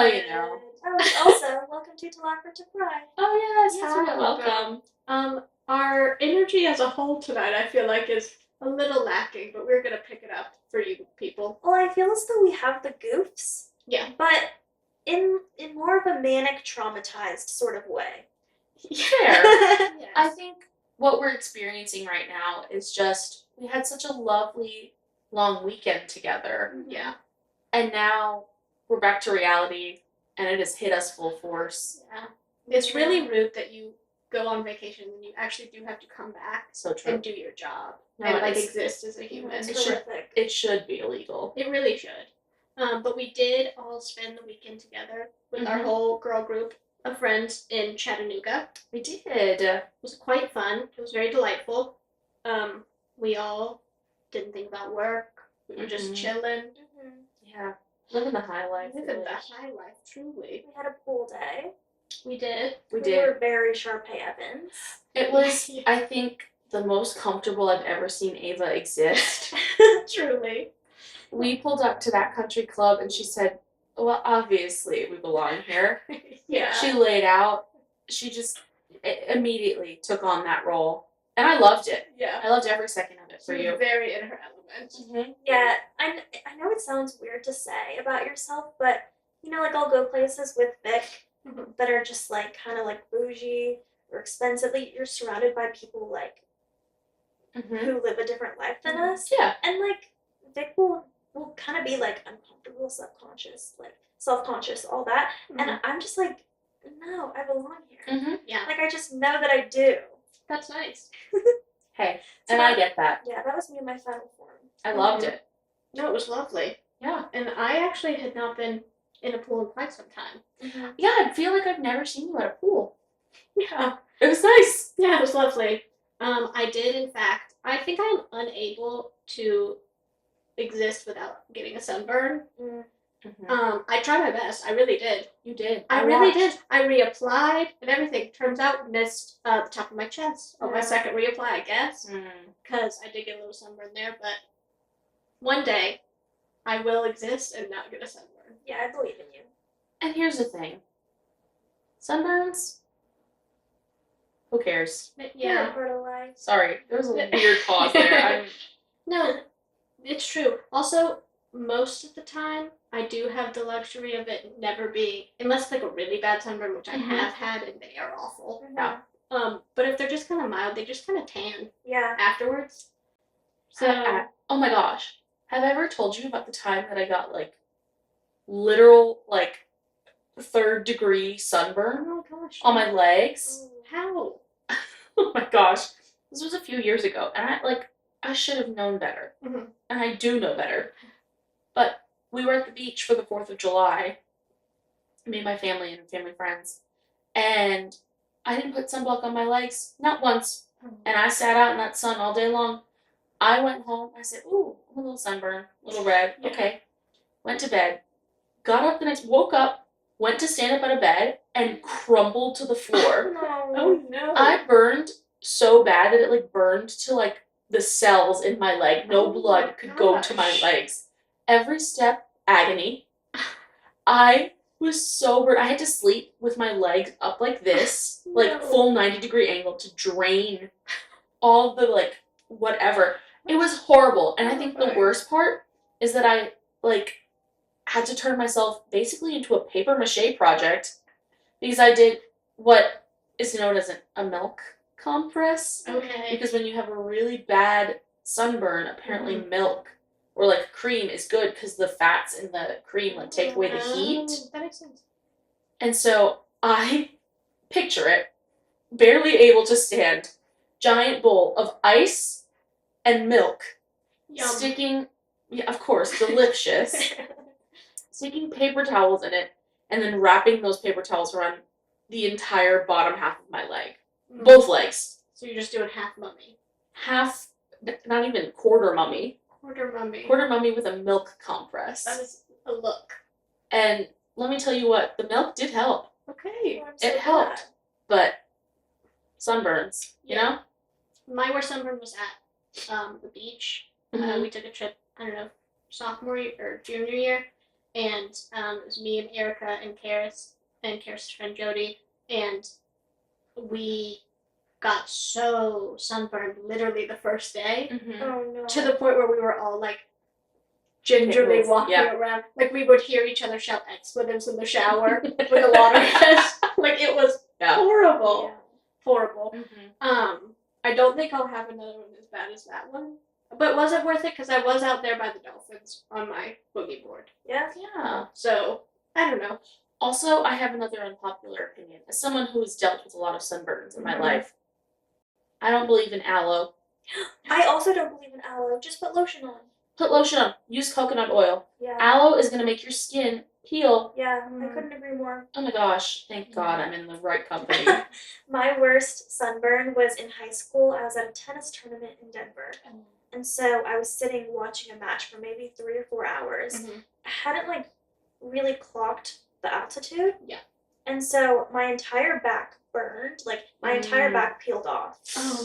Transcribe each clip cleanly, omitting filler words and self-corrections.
Well, you know. Oh, also, welcome to Laugh or to Cry. Oh, yes. Yes, Hi, welcome. welcome. Our energy as a whole tonight, I feel like, is a little lacking, but we're gonna pick it up for you people. Well, I feel as though we have the goofs, Yeah. but in more of a manic, traumatized sort of way. Fair. Yes. I think what we're experiencing right now is just we had such a lovely long weekend together. Yeah. And now we're back to reality and it has hit us full force. Yeah. It's really rude that you go on vacation and you actually do have to come back So true. and do your job No, and it's- exist as a human. It's horrific. It should be illegal. It really should. But we did all spend the weekend together with our Mhm. whole girl group of friends in Chattanooga. We did. It was quite fun. It was very delightful. We all didn't think about work. We were just Mhm. chilling. Mhm. Yeah. Living the high life. Living really. the high life, truly. We had a pool day. We did. We We did. were very Sharpay Evans. It was, Yeah. I think, the most comfortable I've ever seen Ava exist. Truly. We pulled up to that country club and she said, well, obviously we belong here. Yeah. She laid out. She just immediately took on that role. And I loved it. Yeah. I loved every second of it for She you. was very in her element. Mm-hmm. Yeah, I know it sounds weird to say about yourself, but you know, like I'll go places with Vic Mhm. that are just like kind of like bougie or expensive. Like, you're surrounded by people like Mm-hmm. who live a different life than Mhm. us, Yeah. and like Vic will kind of be like uncomfortable, subconscious, like self-conscious, all that, and Mhm. I'm just like, no, I belong here. Mm-hmm. Yeah. Like, I just know that I do. That's nice. Hey, So and that- I get that. Yeah, that was me in my final form. I loved Mhm. it. No, it was lovely. Yeah. And I actually had not been in a pool in quite some time. Mm-hmm. Yeah, I feel like I've never seen you at a pool. Yeah. It was nice. Yeah, it was lovely. I did, in fact, I think I'm unable to exist without getting a sunburn. Mm-hmm. I tried my best. I really did. You did. I really watched. did. I reapplied and everything. Turns out missed the top of my chest on my Yeah. second reapply, I guess, Mm. because I did get a little sunburn there. But one day, I will exist and not get a sunburn. Yeah, I believe in you. And here's the thing. Sunburns? Who cares? But You're yeah. a part of life. Sorry, there was a weird pause there. No, it's true. Also, most of the time, I do have the luxury of it never being, unless it's like a really bad sunburn, which I Mhm. have had, and they are awful. Yeah. But if they're just kind of mild, they just kind of tan Yeah. afterwards. So, Oh my gosh. Have I ever told you about the time that I got like literal like 3rd-degree sunburn oh gosh, on my legs? how? Oh my gosh. This was a few years ago and I should have known better. Mhm. And I do know better. But we were at the beach for the 4th of July. Me and my family and family friends. And I didn't put sunblock on my legs. Not once. And I sat out in that sun all day long. I went home. I said, ooh, a little sunburn, a little red. Yeah. Okay. Went to bed. Got up the next, woke up, went to stand up out of bed, and crumbled to the floor. No. Oh no! I burned so bad that it like burned to like the cells in my leg. No Oh blood my could go to my gosh. legs. Every step, agony. I was so burnt. I had to sleep with my legs up like this, like No. full 90-degree angle to drain all the like whatever. It was horrible. And I think the worst part is that I like had to turn myself basically into a paper mache project because I did what is known as a milk compress. Okay. Because when you have a really bad sunburn, apparently milk or like cream is good because the fats in the cream like take away the heat. Oh, that makes sense. And so I picture it, barely able to stand, giant bowl of ice and milk, Yum. sticking, yeah, of course, delicious, sticking paper towels in it, and then wrapping those paper towels around the entire bottom half of my leg. Mm. Both legs. So you're just doing half mummy. Half, not even quarter mummy. Quarter mummy. Quarter mummy with a milk compress. That is a look. And let me tell you what, the milk did help. Okay. I'm so It helped. But sunburns, you Yeah. know? My worst sunburn was at the beach. Mhm. We took a trip, I don't know, sophomore year or junior year, and it was me and Erica and Karis' friend Jody, and we got so sunburned literally the first day Mm-hmm. Oh no. to the point where we were all like gingerly Pickles, walking yeah. around. Like we would hear each other shout expletives in the shower when the water hit. Like it was Yeah. horrible. Yeah. Horrible. Mm-hmm. I don't think I'll have another one as bad as that one. But was it worth it? Because I was out there by the dolphins on my boogie board. Yeah. Yeah. So, I don't know. Also, I have another unpopular opinion. As someone who's dealt with a lot of sunburns in my life, I don't believe in aloe. I also don't believe in aloe. Just put lotion on. Put lotion on. Use coconut oil. Yeah. Aloe is going to make your skin peel. Yeah, I couldn't agree more. Oh my gosh. Thank God I'm in the right company. My worst sunburn was in high school. I was at a tennis tournament in Denver. And so I was sitting watching a match for maybe 3 or 4 hours. Mm-hmm. I hadn't really clocked the altitude. Yeah. And so my entire back burned. Like my entire back peeled off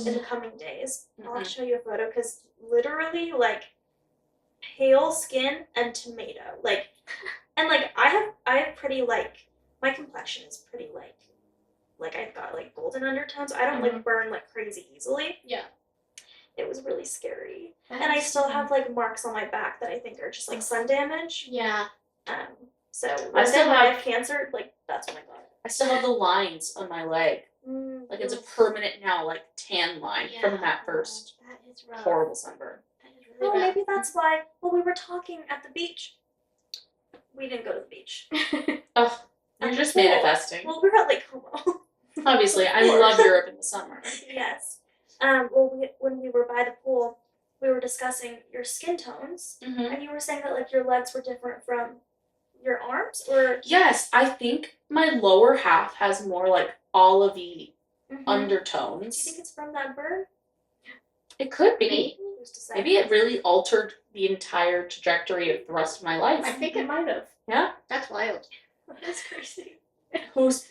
in the coming days. I'll have to show you a photo because literally pale skin and tomato. And I have pretty my complexion is pretty I've got golden undertones. I don't burn crazy easily. Yeah. It was really scary. And I still have marks on my back that I think are just sun damage. Yeah. So I still when I have cancer, that's when I got it. I still have the lines on my leg. It's a permanent now, tan line from that first That is rough. horrible sunburn. That is really Oh, bad. maybe that's why. Well, we were talking at the beach. We didn't go to the beach. Oh, you're At the just pool. manifesting. Well, we were at Lake Como. Obviously, I love Europe in the summer. Yes. When we were by the pool, we were discussing your skin tones, Mm-hmm. and you were saying that your legs were different from your arms, or Yes, I think my lower half has more olivey do you undertones. think it's from that burn? It could be. Who's to say? Maybe it really altered the entire trajectory of the rest of my life. I think it might have. Yeah. That's wild. That's crazy. Who's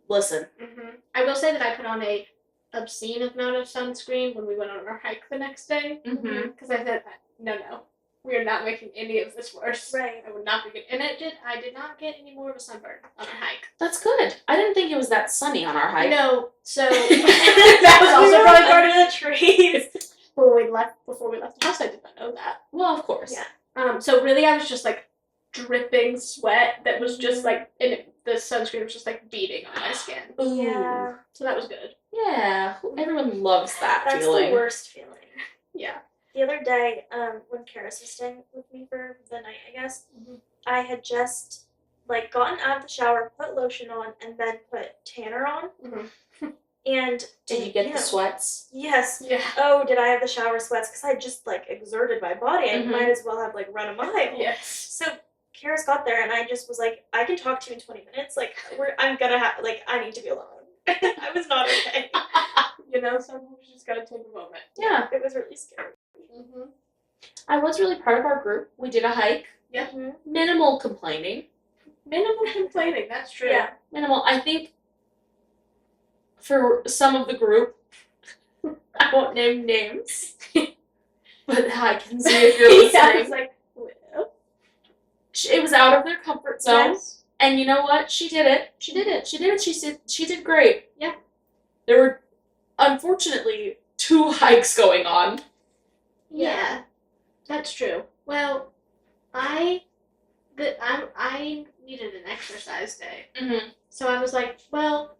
listen? Mm-hmm. I will say that I put on a obscene amount of sunscreen when we went on our hike the next day. Mm-hmm. Because I said, no, we are not making any of this worse. Right. I would not be good. And I did not get any more of a sunburn on our hike. That's good. I didn't think it was that sunny on our hike. No, so that was also probably part of the trees. before we left the house. I did not know that. Well, of course. Yeah. So really, I was just dripping sweat that was just the sunscreen was just beating on my skin. Ooh. Yeah. So that was good. Yeah. Everyone loves that That's feeling. the worst feeling. Yeah. The other day, when Karis was staying with me for the night, I guess, I had just gotten out of the shower, put lotion on, and then put tanner on. And Did you get the sweats? Yes. Yeah. Oh, did I have the shower sweats? Because I just exerted my body. I might as well have run a mile. Yes. So Karis got there, and I just was I can talk to you in 20 minutes. I'm gonna have I need to be alone. I was not okay. Sometimes you just gotta take a moment. Yeah. It was really scary. Mm-hmm. I was really proud of our group. We did a hike. Yeah. Mm-hmm. Minimal complaining. Minimal complaining. That's true. Yeah. Minimal. I think for some of the group, I won't name names, but I can see if you're listening. Yeah, well. It was out of their comfort zone. Yes. And you know what? She did it. She did it. She did great. Yeah. There were, unfortunately, 2 hikes going on. Yeah. That's true. Well, I needed an exercise day. Mm-hmm. So I was well,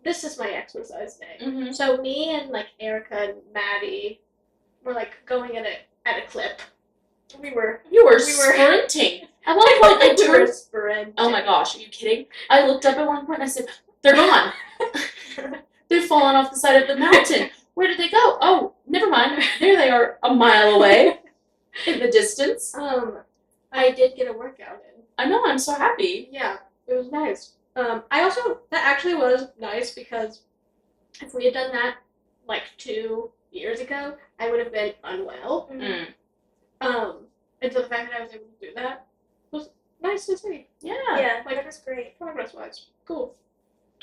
this is my exercise day. Mm-hmm. So me and Erica and Maddie were going at a clip. You were sprinting. At one point, I we were turned. sprinting. Oh my gosh, are you kidding? I looked up at one point and I said, "They're gone. They've fallen off the side of the mountain. Where did they go? Oh, never mind. There they are, a mile away in the distance." I did get a workout in. I know. I'm so happy. Yeah, it was nice. That actually was nice because if we had done that 2 years ago, I would have been unwell. Mm. And so the fact that I was able to do that was nice to see. Yeah. Yeah, that was great. Progress-wise. Cool.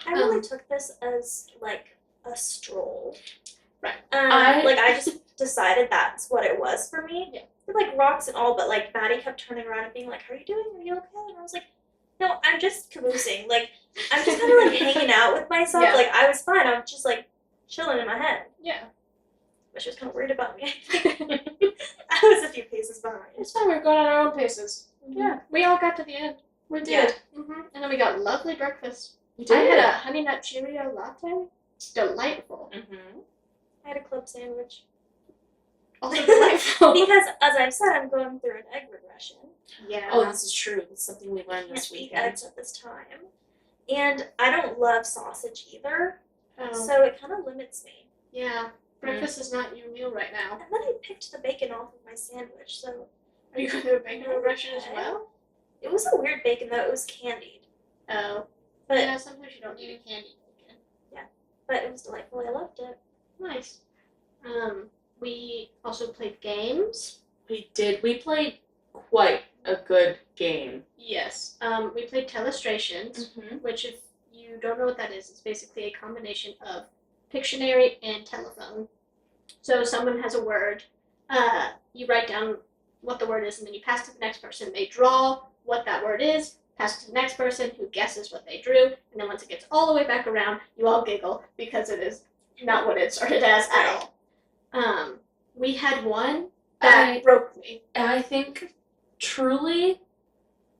I really took this as a stroll. Right. I just decided that's what it was for me. Yeah. like rocks and all, but like Maddie kept turning around and being like, "Are you doing? Are you okay?" And I was like, "No, I'm just caboosing. Like, I'm just kind of like hanging out with myself. Yeah. Like, I was fine. I was just like chilling in my head." Yeah. But she was kind of worried about me. I was a few paces behind. It's fine. We're going at our own paces. Yeah. We all got to the end. We did. Yeah. And then we got lovely breakfast. We I did. had a Honey Nut Cheerio latte. Delightful. I had a club sandwich. Also delightful. Because, as I've said, I'm going through an egg regression. Yeah. Oh, this is true. It's something we learned I this can't eat weekend. eggs at this time. And I don't love sausage either, Oh, so it kind of limits me. yeah. Breakfast is not your meal right now. And then I picked the bacon off of my sandwich, so Are you going through a bacon regression as well? it was a weird bacon though. It was candied, Oh. but Yeah, sometimes you don't need a candy bacon. it was delightful. I loved it. Nice. We also played games. We did. We played quite a good game. Yes. We played Telestrations, Mm-hmm. which, if you don't know what that is, it's basically a combination of Pictionary and telephone. So someone has a word, you write down what the word is, and then you pass it to the next person. They draw what that word is, pass it to the next person who guesses what they drew, and then once it gets all the way back around, you all giggle because it is not what it started as at all. We had one that broke me. I think, truly,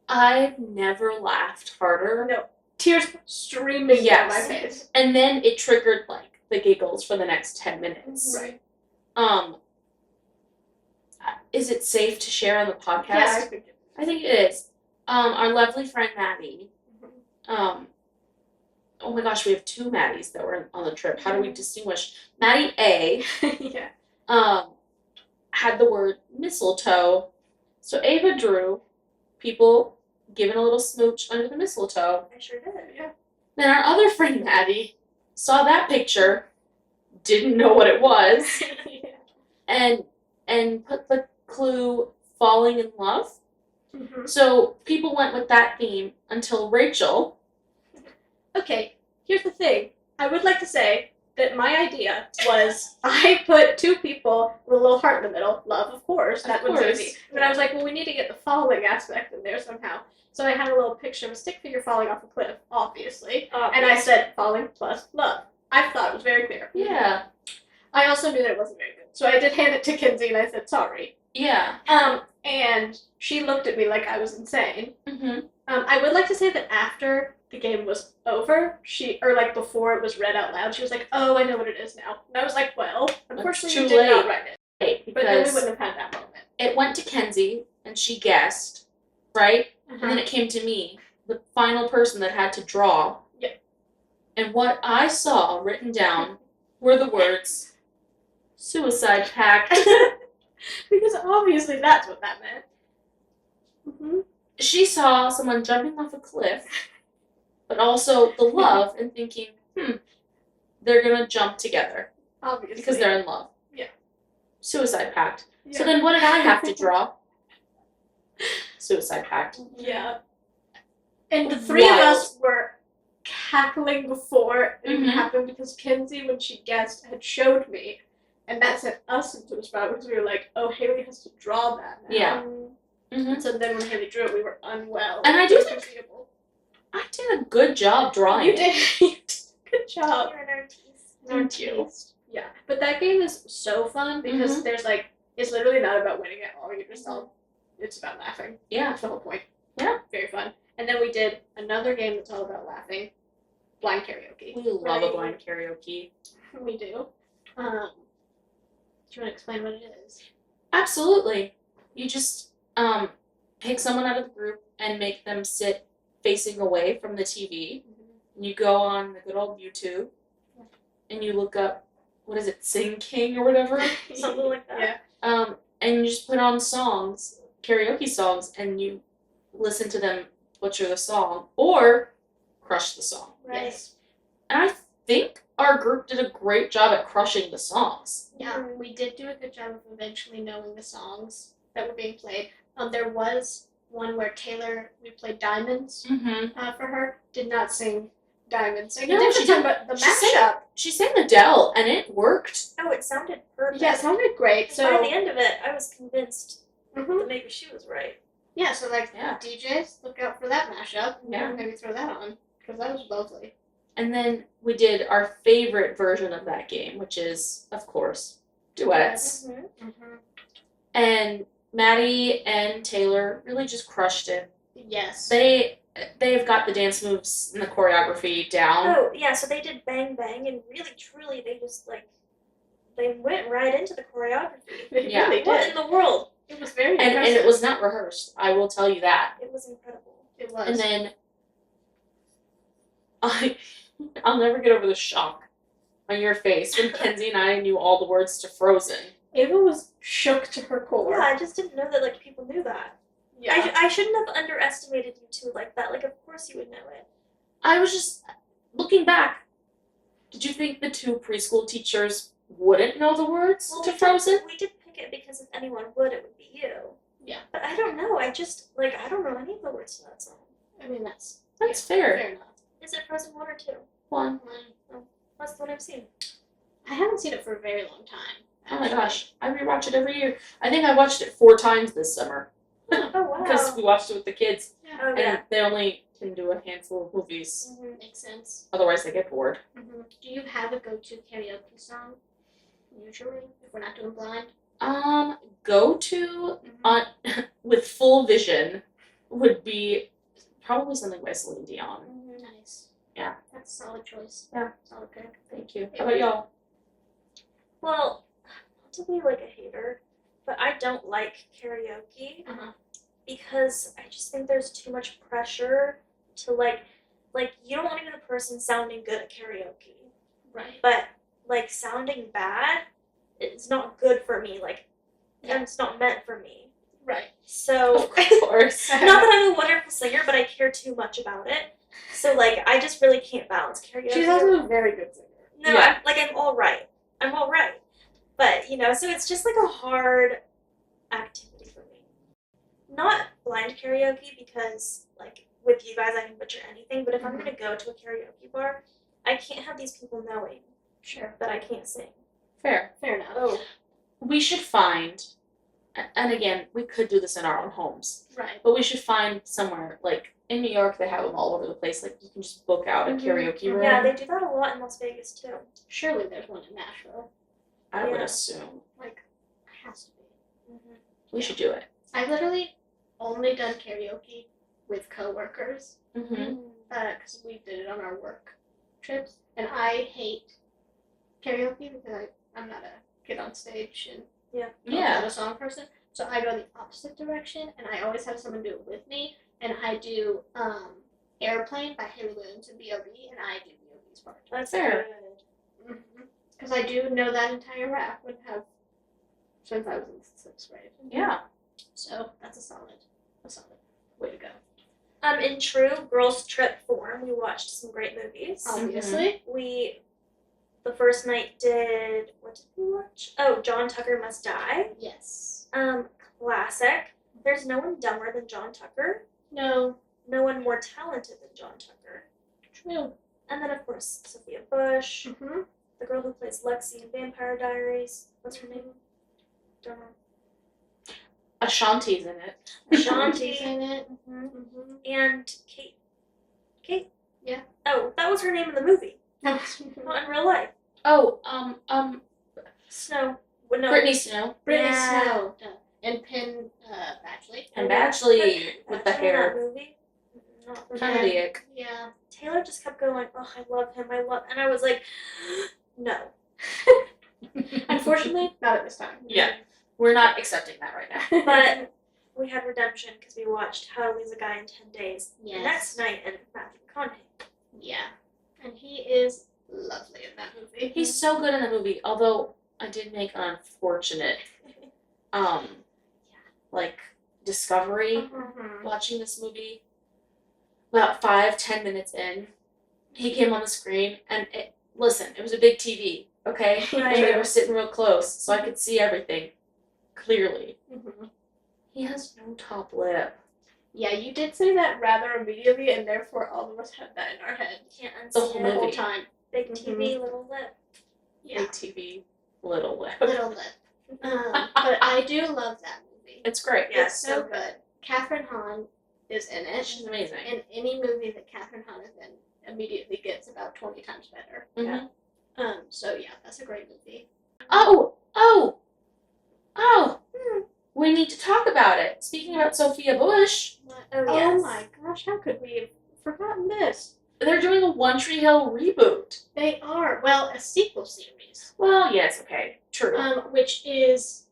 I've never laughed harder. No. Tears streaming down my face. And then it triggered, like, the giggles for the next 10 minutes. Right. Is it safe to share on the podcast? Yeah, I think it is. Our lovely friend Maddie. Oh my gosh, we have two Maddies that were on the trip. How do we distinguish? Maddie A. Yeah. Had the word mistletoe. So Ava drew people giving a little smooch under the mistletoe. I sure did. Yeah. Then our other friend Maddie saw that picture, didn't know what it was, and put the clue falling in love. Mm-hmm. So people went with that theme until Rachel. Okay, here's the thing. I would like to say that my idea was I put two people with a little heart in the middle. Love, of course. That Of was course. easy. But I was like, well, we need to get the falling aspect in there somehow. So I had a little picture of a stick figure falling off a cliff, obviously. And I said, falling plus love. I thought it was very clear. Yeah. I also knew that it wasn't very good. So I did hand it to Kinsey and I said, sorry. Yeah. And she looked at me like I was insane. Mm-hmm. I would like to say that after the game was over, before it was read out loud, she was like, oh, I know what it is now. And I was like, well, unfortunately you too did not late. write it. But then we Because wouldn't have had that moment. it went to Kenzie, and she guessed, right? Uh-huh. And then it came to me, the final person that had to draw. Yeah. And what I saw written down were the words, suicide pact. Because obviously that's what that meant. Mm-hmm. She saw someone jumping off a cliff, but also the love, and thinking, they're gonna jump together Obviously. because they're in love. Yeah. Suicide pact. Yeah. So then what did I have to draw? Suicide pact. Yeah. And the three of us were cackling before it Mhm. happened because Kinsey, when she guessed, had showed me. And that sent us into a spot because we were like, oh, Haley has to draw that now. Yeah. Mm-hmm. And so then when Haley drew it, we were unwell. And I do It was think- foreseeable. I did a good job drawing You it. did. You did. Good job. You're an artist. Thank you. Yeah. But that game is so fun because there's it's literally not about winning at all. You're just all, it's about laughing. Yeah. That's the whole point. Yeah. Very fun. And then we did another game that's all about laughing. Blind karaoke. We love a blind karaoke. We do. Do you want to explain what it is? Absolutely. You just pick someone out of the group and make them sit facing away from the TV. And you go on the good old YouTube and you look up, what is it, Sing King or whatever? Something like that. Yeah. And you just put on songs, karaoke songs, and you listen to them butcher the song or crush the song. Right. Yes. And I think our group did a great job at crushing the songs. Yeah, we did do a good job of eventually knowing the songs that were being played. There was one where Taylor, we played Diamonds Mm-hmm. for her, did not sing Diamonds. So No, you did she the time, didn't. but the She sang mashup. She sang Adele, and it worked. Oh, it sounded perfect. Yeah, it sounded great. By So the end of it, I was convinced then maybe she was right. Yeah, so like Yeah. DJs, look out for that mashup. Yeah. Maybe throw that on because that was lovely. And then we did our favorite version of that game, which is, of course, duets. And Maddie and Taylor really just crushed it. Yes. They've got the dance moves and the choreography down. Oh, yeah, so they did Bang Bang, and really, truly, they just, like, they went right into the choreography. Yeah. They What did. in the world? It was very And impressive. it was not rehearsed, I will tell you that. It was incredible. It was. And then I'll never get over the shock on your face when Kenzie and I knew all the words to Frozen. Ava was shook to her core. Yeah, I just didn't know that, like, people knew that. Yeah. I shouldn't have underestimated you two like that. Like, of course you would know it. I was just looking back. Did you think the two preschool teachers wouldn't know the words to Frozen? We did pick it because if anyone would, it would be you. Yeah. But I don't know. I don't know any of the words to that song. I mean, that's fair. Fair enough. Is it Frozen 1 or 2? One. That's the one I've seen. I haven't seen it for a very long time. Oh my gosh, I rewatch it every year. I think I watched it 4 times this summer Oh, wow. because we watched it with the kids, Yeah. Oh, and yeah. they only can do a handful of movies. Mm-hmm. Makes sense. Otherwise, they get bored. Do you have a go-to karaoke song? Usually, if we're not doing blind. Go to on with full vision would be probably something by Celine Dion. Nice. Yeah. That's a solid choice. Yeah. Solid pick. Thank you. How about y'all? Well, not to be like a hater, but I don't like karaoke because I just think there's too much pressure to like you don't want to be the person sounding good at karaoke, Right. but like sounding bad, it's not good for me. Like, and it's not meant for me. Right. So, Of course. not that I'm a wonderful singer, but I care too much about it. So like, I just really can't balance karaoke. She's also a very good singer. No, Yeah. I'm all right. But, so it's just like a hard activity for me. Not blind karaoke because, like, with you guys I can butcher anything, but if I'm going to go to a karaoke bar, I can't have these people knowing Sure. that I can't sing. Fair. Fair enough. Oh. We should find, and again, we could do this in our own homes, Right. but we should find somewhere, like, in New York, they have them all over the place. Like, you can just book out a karaoke room. Yeah, they do that a lot in Las Vegas, too. Surely there's one in Nashville. I would Yeah. assume. Like, it has to be. We should do it. I've literally only done karaoke with coworkers Mm-hmm. because we did it on our work trips, and I hate karaoke because I'm not a get on stage and Yeah. I'm Yeah. not a song person. So I go the opposite direction, and I always have someone do it with me. And I do Airplane by Haley Williams and B.O.B., and I do B.O.B.'s part. That's Fair. good. Because I do know that entire rap and have since I was in 6th grade. Yeah. So that's a solid way to go. In true girls trip form, we watched some great movies. Obviously. We, the first night did, what did we watch? Oh, John Tucker Must Die. Yes. Classic. There's no one dumber than John Tucker. No. No one more talented than John Tucker. True. And then, of course, Sophia Bush, Mm-hmm. the girl who plays Lexi in Vampire Diaries. What's her name? Don't know. Ashanti's in it. Ashanti. in it. Mm-hmm. And Kate. Kate? Yeah. Oh, that was her name in the movie. Mm-hmm. Not in real life. Oh, Snow. Well, no. Brittany Snow. Brittany Yeah. Snow. And Penn Badgley. And Yeah. Badgley with the Actually, in hair. that movie, not the Kind of the ick. Yeah. Taylor just kept going, oh, I love him, and I was like, no. Unfortunately, not at this time. Yeah. We're not accepting that right now. But we had redemption because we watched How to Lose a Guy in 10 Days Yes. the next night in Matthew McConaughey. Yeah. And he is lovely in that movie. He's so good in the movie, although I did make an unfortunate, like, discovery Mhm. watching this movie. About 5-10 minutes in, he came on the screen, and it was a big TV, okay? Right. And they were sitting real close, so I could see everything clearly. Mhm. He has no top lip. Yeah, you did say that rather immediately, and therefore all of us had that in our head Can't The unsee whole it. the whole movie. time. Big TV, little lip. Yeah. Big TV, little lip. Little lip. But I do love that movie. It's great. Yeah. It's so good. Catherine Hahn is in it. She's amazing. And any movie that Catherine Hahn is in immediately gets about 20 times better. Mm-hmm. So yeah, that's a great movie. Oh! We need to talk about it. Speaking about Sophia Bush, Oh, Oh yes. my gosh, how could we have forgotten this? they're doing a One Tree Hill reboot. They are, well, a sequel series. Well, yes, okay, true. Which is,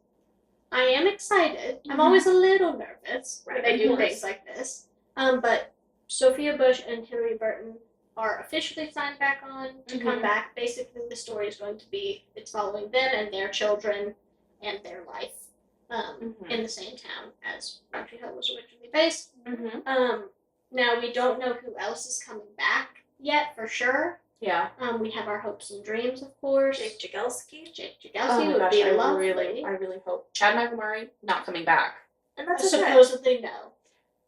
I am excited. I'm always a little nervous when Right, they of do course. things like this. But Sophia Bush and Hilary Burton are officially signed back on to come back. Basically, the story is going to be, it's following them and their children and their life in the same town as One Tree Hill was originally based. Now, we don't know who else is coming back yet, for sure. Yeah. We have our hopes and dreams, of course. Jake Jagelski. Jake Oh Jagelski my would gosh, be I lovely. really hope. Chad McElmurray, not coming back. And that's okay. Supposedly no.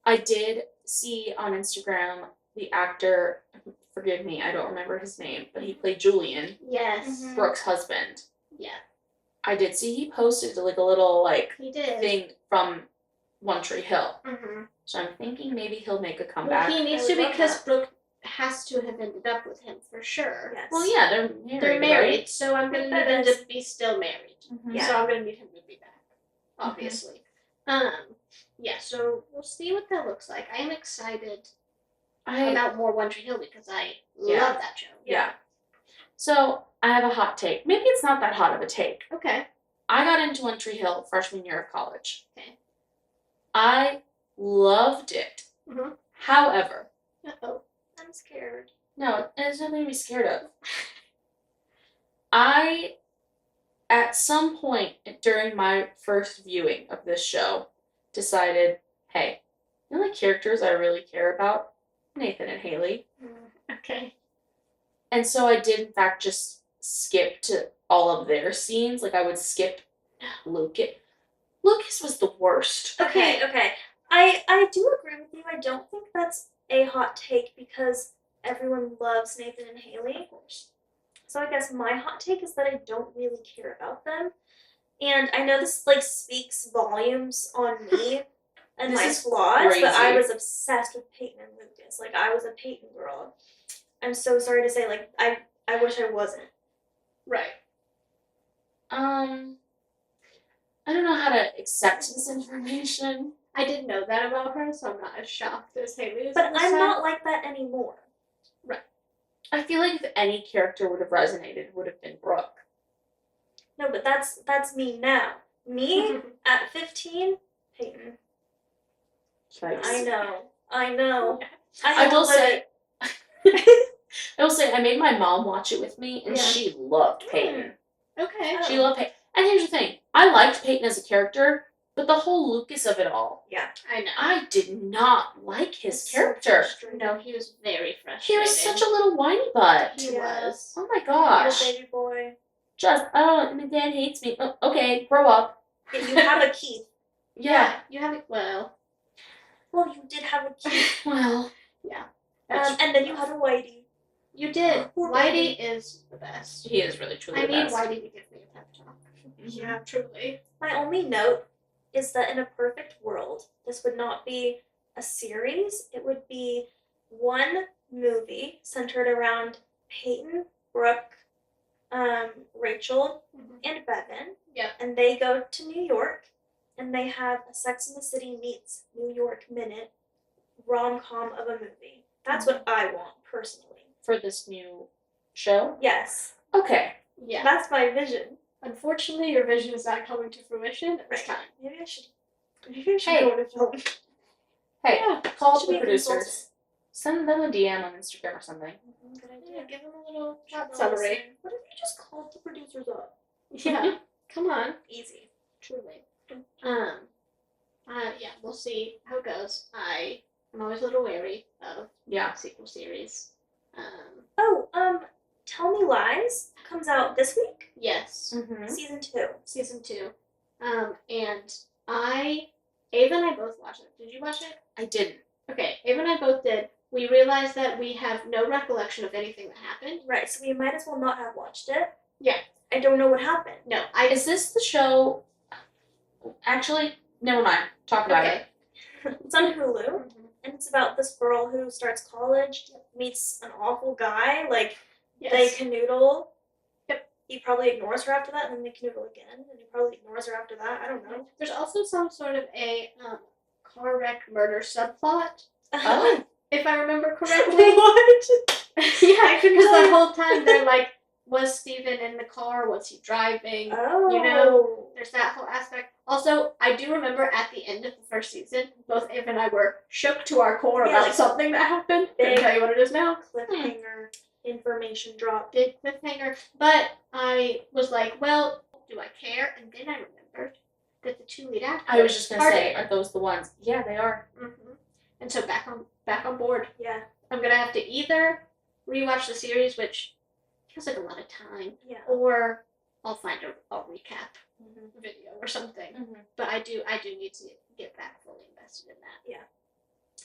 I did see on Instagram the actor, forgive me, I don't remember his name, but he played Julian, Yes. Mhm. Brooke's husband. Yeah, I did see he posted like a little like he did. thing from One Tree Hill. Mm-hmm. So I'm thinking maybe he'll make a Well, comeback. he needs I to would love because that. Brooke has to have ended up with him for sure. Yes. Well, yeah, they're married. They're married, right? so I'm gonna That need them is- to be still married. Yeah. So I'm gonna need him to be back, obviously. Yeah. So we'll see what that looks like. I am excited about more One Tree Hill because I love that show. Yeah. So I have a hot take. Maybe it's not that hot of a take. Okay. I got into One Tree Hill freshman year of college. Okay. I loved it. Mhm. However, Uh-oh. I'm scared. no, there's nothing to be scared of. I, at some point during my first viewing of this show, decided, hey, the only characters I really care about, Nathan and Haley. Okay. And so I did, in fact, just skip to all of their scenes. Like, I would skip Lucas. Lucas was the worst. Okay. I do agree with you. I don't think that's a hot take because everyone loves Nathan and Haley. Of course. So I guess my hot take is that I don't really care about them. And I know this like speaks volumes on me and This my is flaws, but I crazy. was obsessed with Peyton and Lucas. Like I was a Peyton girl. I'm so sorry to say, like I wish I wasn't. Right. I don't know how to accept this information. I didn't know that about her, so I'm not as shocked as Haley is. But at this I'm time. not like that anymore. I feel like if any character would have resonated, it would have been Brooke. No, but that's me now. Me at 15, Peyton. Yikes. I know. I will say. I will say, I made my mom watch it with me, and Yeah. she loved Peyton. Okay. Oh. She loved Peyton. And here's the thing. I liked Peyton as a character, but the whole Lucas of it all, Yeah. I know. I did not like his It's so character. frustrating. No, he was very He frustrating. was such a little whiny butt. He Yeah. was. Oh my Little gosh. baby boy. Just, oh, my dad hates me. Oh, okay, grow up. Yeah, you have a Keith. Yeah. You have it. Well, Well, you did have a Keith. Well, that's And then you had a Whitey. you did. Poor Whitey is the best. he is really, truly I the need best. Whitey to give me a pep talk. Yeah, truly. My only note is that in a perfect world, this would not be a series. It would be one movie centered around Peyton, Brooke, Rachel, and Bevan. Yep. And they go to New York, and they have a Sex and the City meets New York minute rom-com of a movie. That's what I want, personally. For this new show? Yes. Okay. Yeah. That's my vision. Unfortunately, your vision is not coming to fruition at this Right. time. Maybe I should Hey. go into film. Hey, Yeah. call Should the be a producers. Send them a DM on Instagram or something. Good Yeah, idea. give him a little Should shot not celery. listen. What if you just called the producers up? Yeah. Come on. Easy. Truly. Yeah, we'll see how it goes. I'm always a little wary of Yeah. sequel series. Oh, Tell Me Lies comes out this week. Yes. Mm-hmm. Season 2. Season 2. And Ava and I both watched it. Did you watch it? I didn't. Okay, Ava and I both did. We realized that we have no recollection of anything that happened. Right, so we might as well not have watched it. Yeah. I don't know what happened. No, Is this the show? Actually, Never mind. Talk about it. It's on Hulu, and it's about this girl who starts college, meets an awful guy, like, they canoodle. Yep. He probably ignores her after that, and then they canoodle again, and he probably ignores her after that. I don't know. There's also some sort of a car wreck murder subplot. Oh. If I remember correctly. What? Yeah, because the whole time they're like, was Steven in the car? Was he driving? Oh. You know, there's that whole aspect. Also, I do remember at the end of the first season, both Ava and I were shook to our core Yeah, about like, something that happened. big Couldn't tell you what it is now. Cliffhanger, information drop. Big cliffhanger. But I was like, well, do I care? And then I remembered that the two lead actors. I was just gonna say, dating. are those the ones? Yeah, they are. Mm-hmm. And so back on board. Yeah. I'm gonna have to either rewatch the series, which feels like a lot of time, Yeah. or I'll find a recap Mm-hmm. video or something. Mm-hmm. But I do need to get back fully invested in that. Yeah.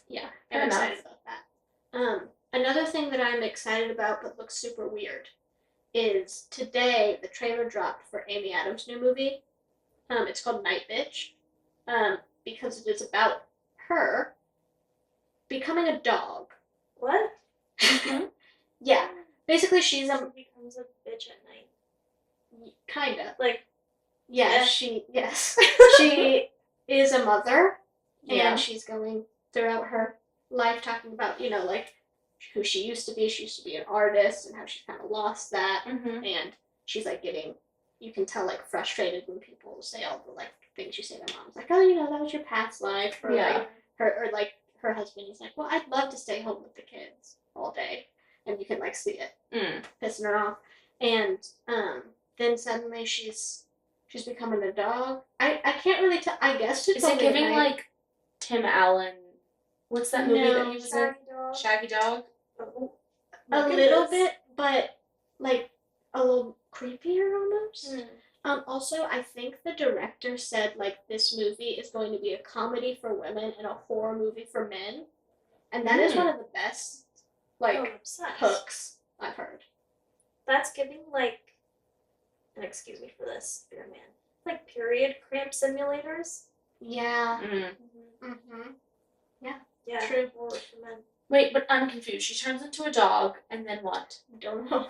Yeah, Fair I'm enough. excited about that. Another thing that I'm excited about but looks super weird is today the trailer dropped for Amy Adams' new movie. It's called Night Bitch. Because it is about her becoming a dog. What? Yeah. Basically she's She becomes a bitch at night. kinda. Like, Yes, yeah. she is a mother, Yeah. and she's going throughout her life talking about, you know, like who she used to be. She used to be an artist and how she kind of lost that. Mm-hmm. And she's like getting, you can tell, like frustrated when people say all the like things you say to mom's, like, oh, you know, that was your past life, or Yeah. like her husband is like, well, I'd love to stay home with the kids all day, and you can like see it pissing her off. And then suddenly she's becoming a dog. I can't really tell. I guess it's Is it giving like Tim Allen? What's that movie that he was in? Shaggy dog. Shaggy Dog? Oh, a my little goodness. bit, but like a little creepier almost. Mm. Also, I think the director said like this movie is going to be a comedy for women and a horror movie for men, and that is one of the best like I'm obsessed. hooks I've heard. That's giving like, and excuse me for this, dear man, like period cramp simulators. Yeah. Mm. Mm-hmm. Yeah, True. horror for men. Wait, but I'm confused. She turns into a dog, and then what? Don't know.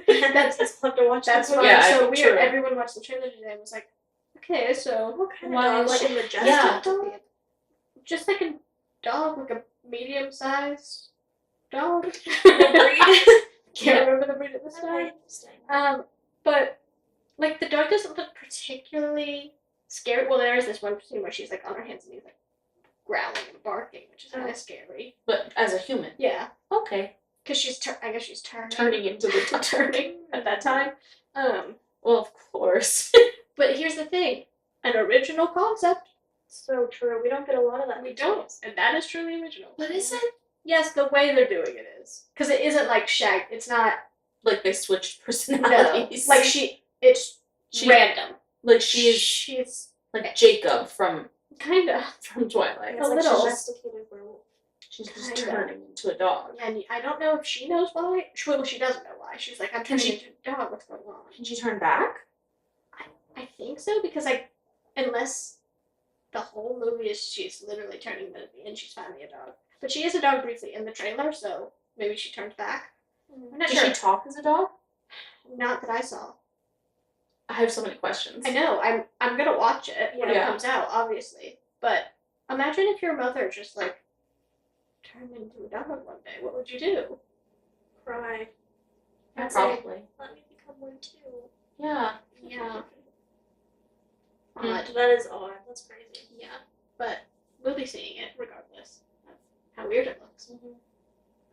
That's fun to watch. That's that why Yeah, it's so I- weird. true. Everyone watched the trailer today and was like, okay, so What kind Why of dog? is Like she- a majestic Yeah. dog? just like a dog, like a medium-sized dog. Breed? Can't remember the breed at this Okay, time. interesting. But like the dog doesn't look particularly scary. Well, there is this one scene where she's like on her hands and knees, like growling and barking, which is kind of scary. But as a human. Yeah, Okay. because I guess she's Turning into the dog. turning at that time. Well, of course. But here's the thing: an original concept. So true. We don't get a lot of that. We these don't, days. and that is truly original. But is it? Yes, the way they're doing it is because it isn't like Shag. It's not Like they switched no. personalities. Like it's She- random. Like she is She's like Jacob from kind of. Twilight. It's A like little. domesticated werewolf. She's just Kinda. turning into a dog. And I don't know if she knows why. Well, she doesn't know why. She's like, I'm Can turning she- into a dog. What's going on? Can she turn back? I think so because unless the whole movie is she's literally turning, but at the end she's finally a dog. But she is a dog briefly in the trailer, so maybe she turns back. I'm not Does sure. she talk as a dog? Not that I saw. I have so many questions. I know. I'm gonna watch it when it Yeah. comes out, obviously. But imagine if your mother just like turned into a dog one day. What would you do? Cry. Yeah, I'd say, probably. let me become one too. Yeah. Yeah. Hmm. Odd. That is odd. That's crazy. Yeah. But we'll be seeing it regardless of how weird it looks.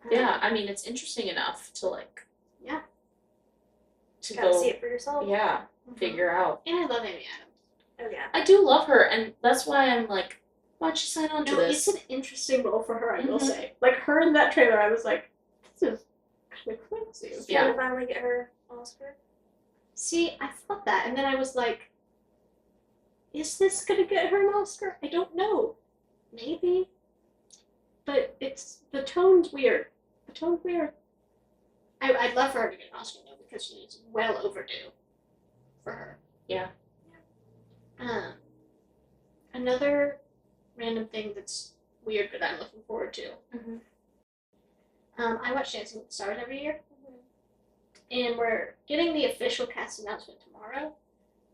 Yeah, I mean, it's interesting enough to like. Yeah. To Gotta go. see it for yourself. Yeah, Mhm. figure out. And I love Amy Adams. Oh yeah. I do love her, and that's why I'm like, why'd she sign on to No, this? it's an interesting role for her, I will Mhm. say. Like her in that trailer, I was like, this is kind of crazy. Yeah. Can we finally get her Oscar? See, I thought that, and then I was like, is this gonna get her an Oscar? I don't know. Maybe. But the tone's weird. The tone's weird. I'd love for her to get an Oscar though, because she's well overdue for her. Yeah. Another random thing that's weird, but I'm looking forward to. Mm-hmm. I watch Dancing with the Stars every year, and we're getting the official cast announcement tomorrow.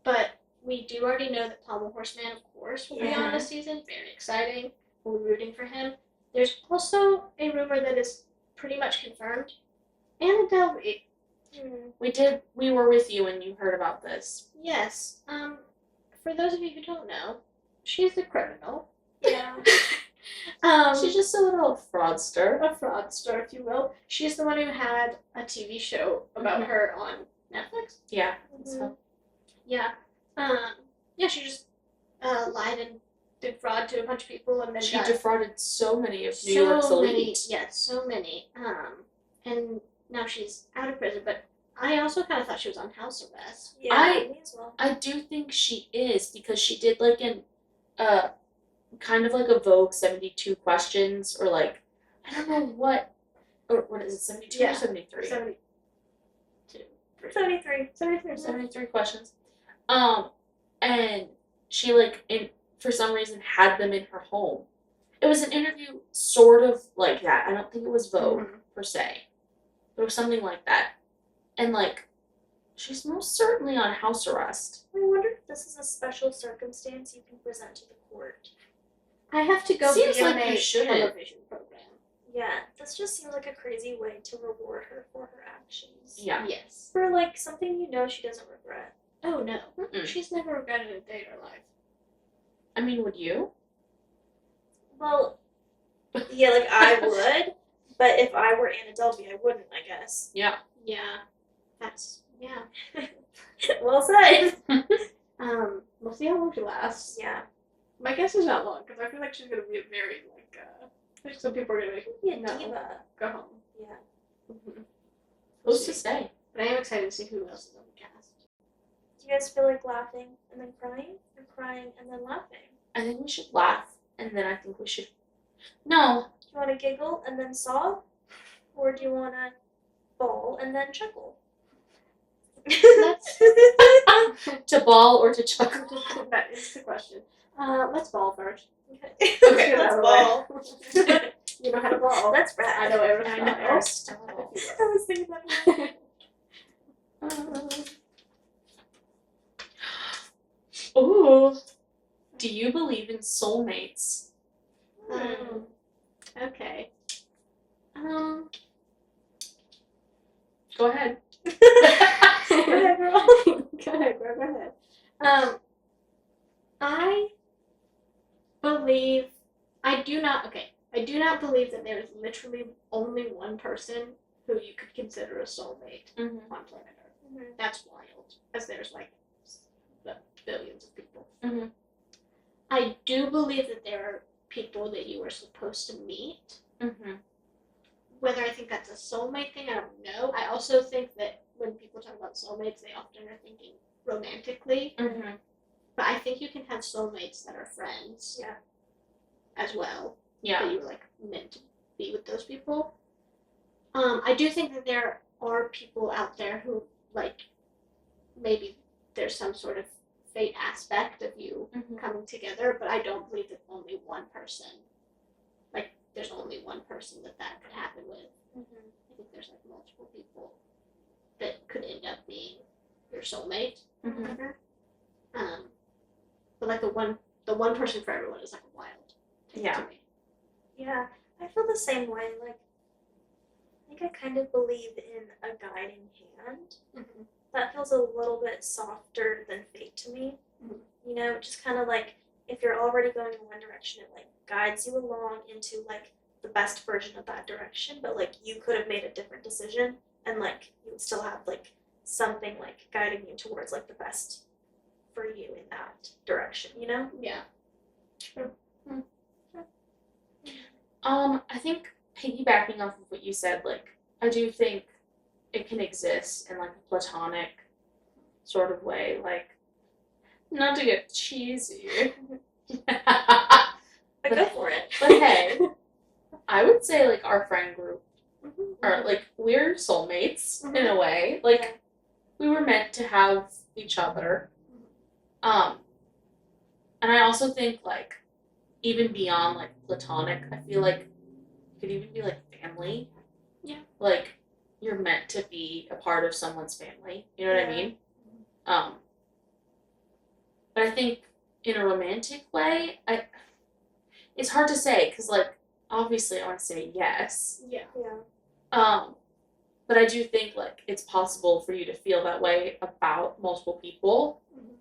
But we do already know that Pommel Horseman, of course, will be on this season. Very exciting. We're rooting for him. There's also a rumor that is pretty much confirmed. Anna Delvey. We were with you when you heard about this. Yes. For those of you who don't know, she's the criminal. Yeah. She's just a little fraudster. A fraudster, if you will. She's the one who had a TV show about her on Netflix. Yeah. So. Yeah. She just lied and did fraud to a bunch of people, and then she defrauded so many of New York's elite. So many. And now she's out of prison, but I also kind of thought she was on house arrest. Yeah, me as well. I do think she is, because she did like an kind of like a Vogue 72 questions, or like, I don't know what is it, 72 or 73? 73 questions. And she for some reason had them in her home. It was an interview sort of like that. I don't think it was Vogue per se. It was something like that. And she's most certainly on house arrest. I wonder if this is a special circumstance you can present to the court. I have to go Seems be on like a you shouldn't. television program. Yeah, this just seems like a crazy way to reward her for her actions. Yeah. Yes. For something she doesn't regret. Oh no. Mm-mm. She's never regretted a day in her life. I mean, would you? Well, yeah, I would, but if I were Anna Delvey, I wouldn't, I guess. Yeah. Yeah. Well said. We'll see how long she lasts. Yeah. My guess is not long, because I feel like she's gonna be very some people are gonna Be a diva. go home. Yeah. Mm-hmm. Who's to say? But I am excited to see who else is on the cast. Do you guys feel like laughing and then crying, or crying and then laughing? I think we should laugh, and then I think we should. No. Do you want to giggle and then sob, or do you want to bawl and then chuckle? To bawl or to chuckle? That is the question. Let's bawl first. Okay, let's bawl. You know how to bawl. That's right. I know I know Aristotle. Aristotle. I was thinking that. Ooh. Do you believe in soulmates? Okay. Go ahead. Go ahead, girl. Go ahead. I do not believe that there is literally only one person who you could consider a soulmate on planet Earth. That's wild, as there's billions of people. I do believe that there are people that you are supposed to meet. Whether I think that's a soulmate thing, I don't know. I also think that when people talk about soulmates, they often are thinking romantically. But I think you can have soulmates that are friends. Yeah. As well. Yeah. That you were meant to be with those people. I do think that there are people out there who maybe there's some sort of fate aspect of you coming together, but I don't believe that only one person, there's only one person that could happen with. I think there's multiple people that could end up being your soulmate or whatever. But the one person for everyone is wild thing to me. Yeah, I feel the same way. I think I kind of believe in a guiding hand. That feels a little bit softer than fate to me. You know, just kind of if you're already going in one direction, it guides you along into the best version of that direction. But you could have made a different decision, and you would still have something guiding you towards the best for you in that direction. You know? Yeah. True. I think piggybacking off of what you said, I do think it can exist in a platonic sort of way, not to get cheesy. But go for it. But hey, I would say our friend group are we're soulmates in a way. We were meant to have each other. And I also think, like, even beyond, like, platonic, I feel like it could even be, like, family. Yeah. Like, you're meant to be a part of someone's family. You know what I mean? But I think in a romantic way, it's hard to say because, like, obviously I want to say yes. Yeah. But I do think, like, it's possible for you to feel that way about multiple people. Mm-hmm.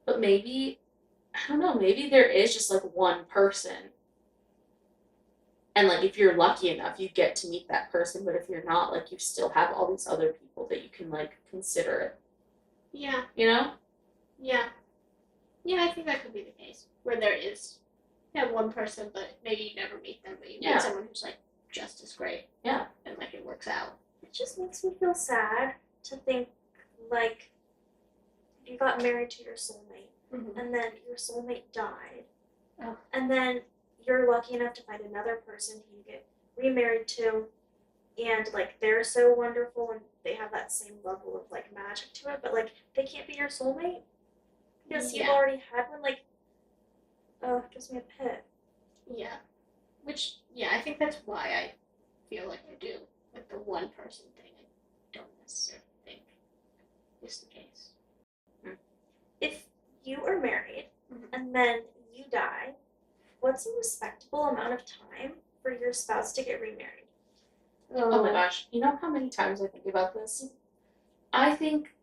But maybe, I don't know, maybe there is just, like, one person. And, like, if you're lucky enough, you get to meet that person. But if you're not, like, you still have all these other people that you can, like, consider. Yeah. You know? Yeah. Yeah, I think that could be the case. Where there is, one person, but maybe you never meet them, but you meet someone who's, like, just as great. Yeah. And, like, it works out. It just makes me feel sad to think, like, you got married to your soulmate, and then your soulmate died, and then you're lucky enough to find another person who you get remarried to, and, like, they're so wonderful, and they have that same level of, like, magic to it, but, like, they can't be your soulmate because you've already had one, like, oh, it gives me a pit. Yeah. Which, I think that's why I feel like I do. With the one person thing, I don't necessarily think is the case. If you are married and then you die, what's a respectable amount of time for your spouse to get remarried? Oh my gosh. You know how many times I think about this? I think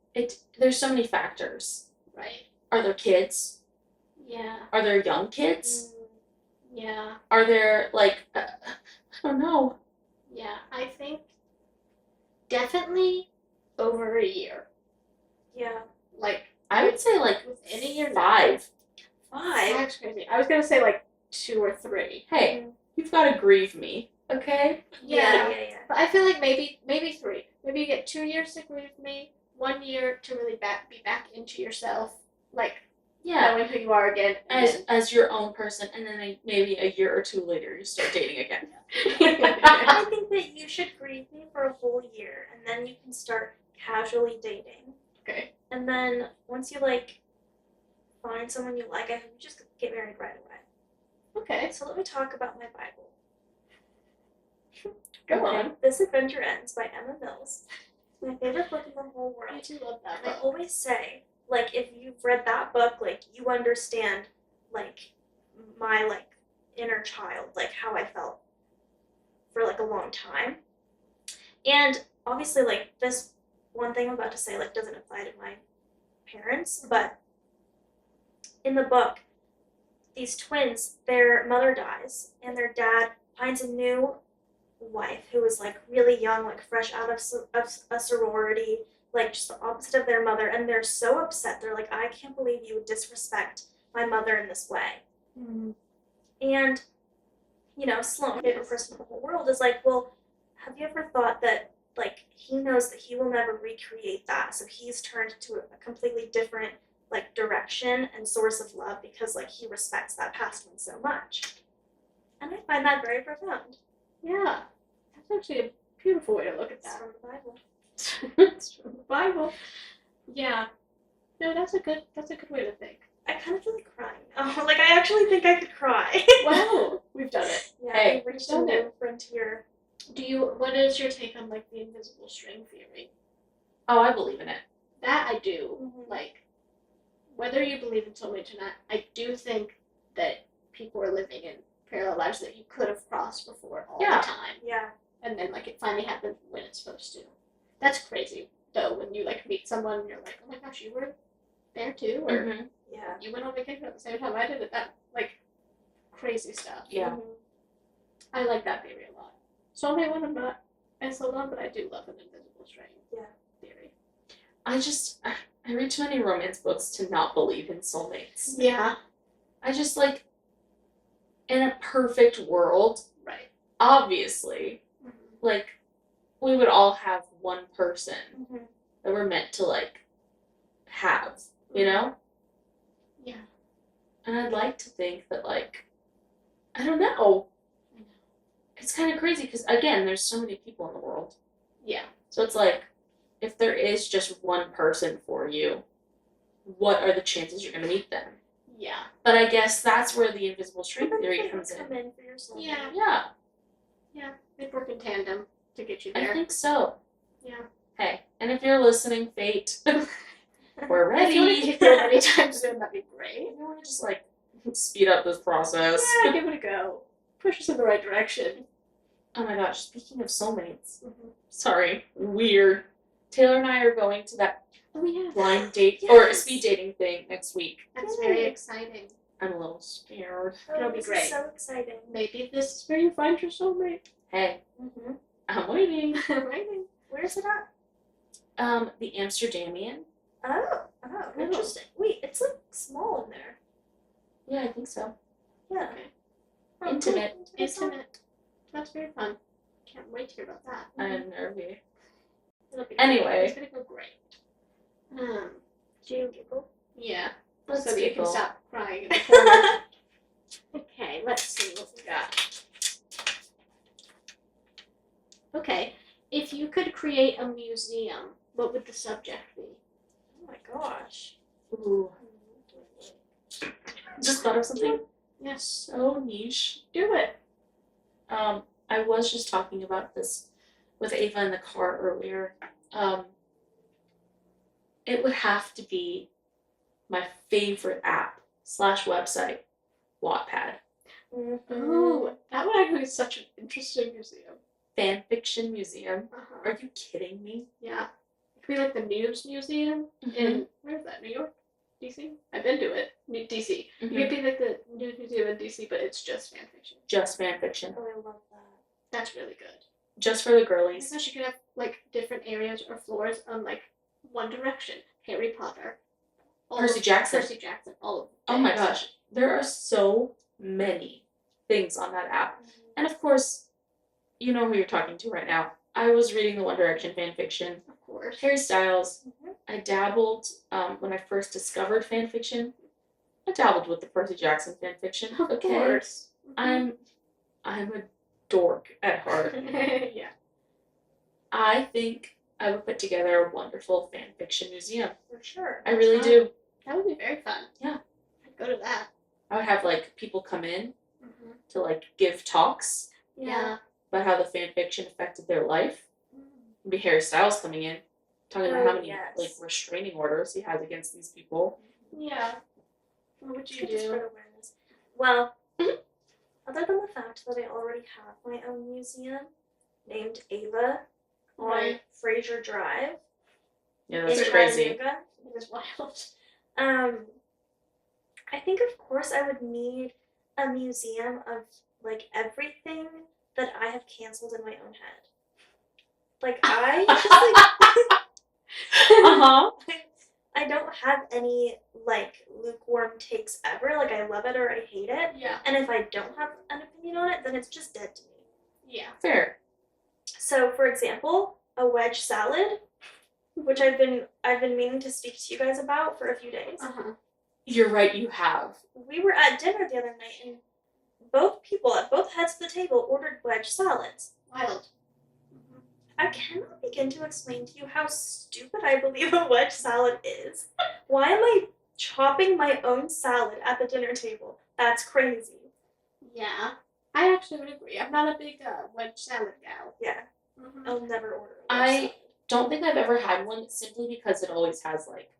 there's so many factors. Right. Are there kids? Yeah. Are there young kids? Yeah. Are there, like, I don't know. Yeah, I think definitely over a year. Yeah. Like, I would say, like, within a year. 5. 5? That's crazy. I was going to say, like, 2 or 3. Hey, you've got to grieve me, okay? Yeah. But I feel like maybe 3. Maybe you get 2 years to grieve me, 1 year to really be back into yourself, like, knowing who you are again. As your own person, and then maybe a year or 2 later you start dating again. I think that you should grieve me for a whole year, and then you can start casually dating. Okay. And then once you, like, find someone you like, I think you just get married right away. Okay. So let me talk about my Bible. Go on. This Adventure Ends by Emma Mills. It's my favorite book in the whole world. I do love that And book. I always say, like, if you've read that book, like, you understand, like, my, like, inner child, like, how I felt for, like, a long time. And obviously, like, this one thing I'm about to say, like, doesn't apply to my parents, but in the book, these twins, their mother dies, and their dad finds a new wife who is, like, really young, like, fresh out of a sorority, like, just the opposite of their mother, and they're so upset. They're like, I can't believe you would disrespect my mother in this way. And, you know, Sloan, my favorite person in the whole world, is like, well, have you ever thought that, like, he knows that he will never recreate that, so he's turned to a completely different, like, direction and source of love because, like, he respects that past one so much. And I find that very profound. Yeah. That's actually a beautiful way to look at It's that. from the Bible. It's from the Bible. Yeah. No, that's a good way to think. I kind of feel like crying. Oh, like, I actually think I could cry. Wow. We've done it. Yeah, Hey, we reached we've a done new it. frontier. What is your take on, like, the invisible string theory? Oh, I believe in it. That I do. Mhm. Like, whether you believe in soulmates or not, I do think that people are living in parallel lives that you could have crossed before all the time. Yeah. And then, like, it finally happened when it's supposed to. That's crazy, though, when you, like, meet someone and you're like, oh my gosh, you were there too? Or Yeah. you went on vacation at the same time I did it. That, like, crazy stuff. Yeah. Mhm. I like that theory a lot. Soulmate one I'm not as sold on, but I do love an invisible string theory. I read too many romance books to not believe in soulmates. Yeah. I just, like, in a perfect world, Right. obviously, like, we would all have one person Mhm. that we're meant to, like, have, you know? Yeah. And I'd like to think that, like, I don't know. It's kind of crazy because, again, there's so many people in the world. Yeah. So it's like, if there is just one person for you, what are the chances you're going to meet them? Yeah. But I guess that's where the invisible string But theory they comes would in. come in for your soulmate. Yeah. Yeah, Yeah. They'd work in tandem to get you I there. think so. Yeah. Hey, and if you're listening, Fate, we're ready. If you want to kick it anytime soon, that'd be great. If you want to just like speed up this process. Yeah, give it a go. Push us in the right direction. Oh my gosh, speaking of soulmates. Mm-hmm. Sorry, weird. Taylor and I are going to that Oh, yeah. blind date Yes. or speed dating thing next week. That's Yay. very exciting. I'm a little scared. Oh, It'll be this great. is so exciting. Maybe this is where you find your soulmate. Hey, Mm-hmm. I'm waiting. Right? Where's it at? The Amsterdamian. Oh, Oh. interesting. Wait, it's like small in there. Yeah, I think so. Yeah. Okay. Oh, Intimate. cool. Intimate. That's very fun. Can't wait to hear about that. I'm nervy. It'll be Anyway. It's gonna go great. Do you giggle? Yeah. Let's so that you can giggle. stop crying in the corner. Okay, let's see what we got. Okay, if you could create a museum, what would the subject be? Oh my gosh. Ooh. Just thought of something Yes, so niche. do it. I was just talking about this with Ava in the car earlier. It would have to be my favorite app / website, Wattpad. Mm-hmm. Ooh, that would actually be such an interesting museum. Fanfiction museum. Uh-huh. Are you kidding me? Yeah. It could be like the News Museum in, where's that, New York? DC? I've been to it. DC. It could be like the News Museum in DC, but it's just fanfiction. Just fanfiction. Oh, I love that. That's really good. Just for the I girlies. guess you could have like different areas or floors on like One Direction, Harry Potter, Percy Jackson. all of Oh my things. gosh. There are so many things on that app. And of course, you know who you're talking to right now. I was reading the One Direction fanfiction. Of course. Harry Styles. Mhm. I dabbled when I first discovered fanfiction. I dabbled with the Percy Jackson fanfiction. Of Okay. course. I'm a dork at heart. Yeah. I think I would put together a wonderful fanfiction museum. For sure. I really fun. do. That would be very fun. Yeah. I'd go to that. I would have like people come in to like give talks Yeah. about how the fanfiction affected their life. It'd be Harry Styles coming in, talking about how many yes. like restraining orders he has against these people. Yeah. What would you Good to do? spread awareness. Well, other than the fact that I already have my own museum named Ava on Right. Fraser Drive Yeah, that's in crazy. Chattanooga, It is wild. I think of course I would need a museum of like everything that I have canceled in my own head. Like I just Uh-huh. I don't have any like lukewarm takes ever. Like I love it or I hate it. Yeah. And if I don't have an opinion on it, then it's just dead to me. Yeah. Fair. So, for example, a wedge salad, which I've been meaning to speak to you guys about for a few days. Uh-huh. You're right, you have. We were at dinner the other night, and both people at both heads of the table ordered wedge salads. Wild. I cannot begin to explain to you how stupid I believe a wedge salad is. Why am I chopping my own salad at the dinner table? That's crazy. Yeah. I actually would agree. I'm not a big wedge salad gal. Yeah, Mm-hmm. I'll never order a wedge I salad. don't think I've ever had one simply because it always has like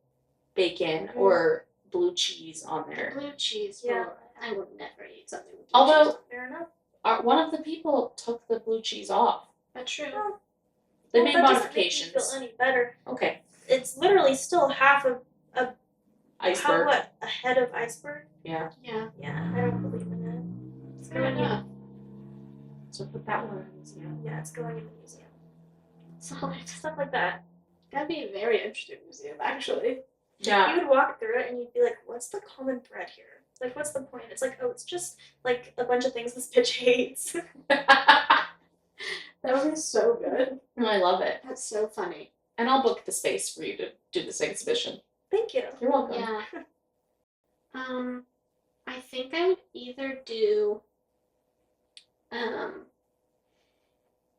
bacon or blue cheese on there. Blue cheese. Yeah. Well, I would never eat something with blue Although cheese. Fair enough. one of the people took the blue cheese off. That's true. Well, They made that modifications. doesn't make me feel any better. Okay. It's literally still half of Iceberg. a head of iceberg. Yeah. Yeah. Yeah, I don't believe in it. It's Fair going in, enough. So put that one in the museum. yeah, it's going in the museum. Solid. Stuff like that. That'd be a very interesting museum, actually. Yeah. You would walk through it and you'd be like, what's the common thread here? Like, what's the point? It's like, oh, it's just like a bunch of things this bitch hates. That would be so good. No, I love it. That's so funny. And I'll book the space for you to do this exhibition. Thank you. You're welcome. Yeah. I think I would either do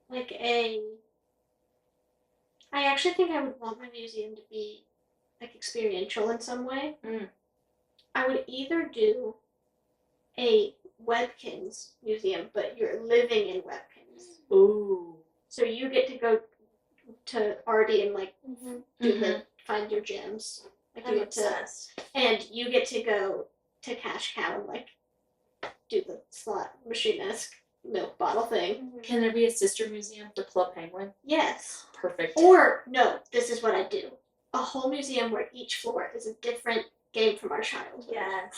like I actually think I would want my museum to be like experiential in some way. I would either do a Webkins museum, but you're living in Webkins. Ooh. So you get to go to Artie and like do Mhm. the find your gems. Like I'm you get to, obsessed. and you get to go to Cash Cow and like do the slot machine-esque milk bottle thing. Can there be a sister museum for Club Penguin? Yes. Perfect. Or no, this is what I do. A whole museum where each floor is a different game from our childhood. Yes.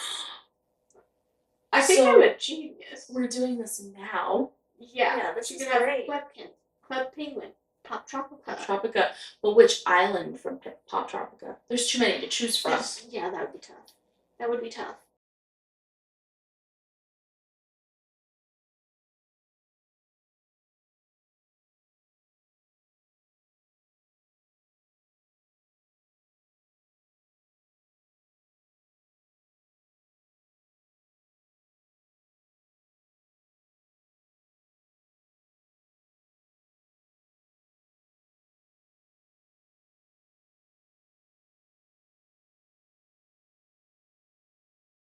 I think So- I'm a genius. We're doing this now. Yeah, this you is can have great. Webkins, Club Penguin, Pop Tropica. Pop Tropica. But which island from Pop Tropica? There's too many to choose from. Yeah, that would be tough. That would be tough.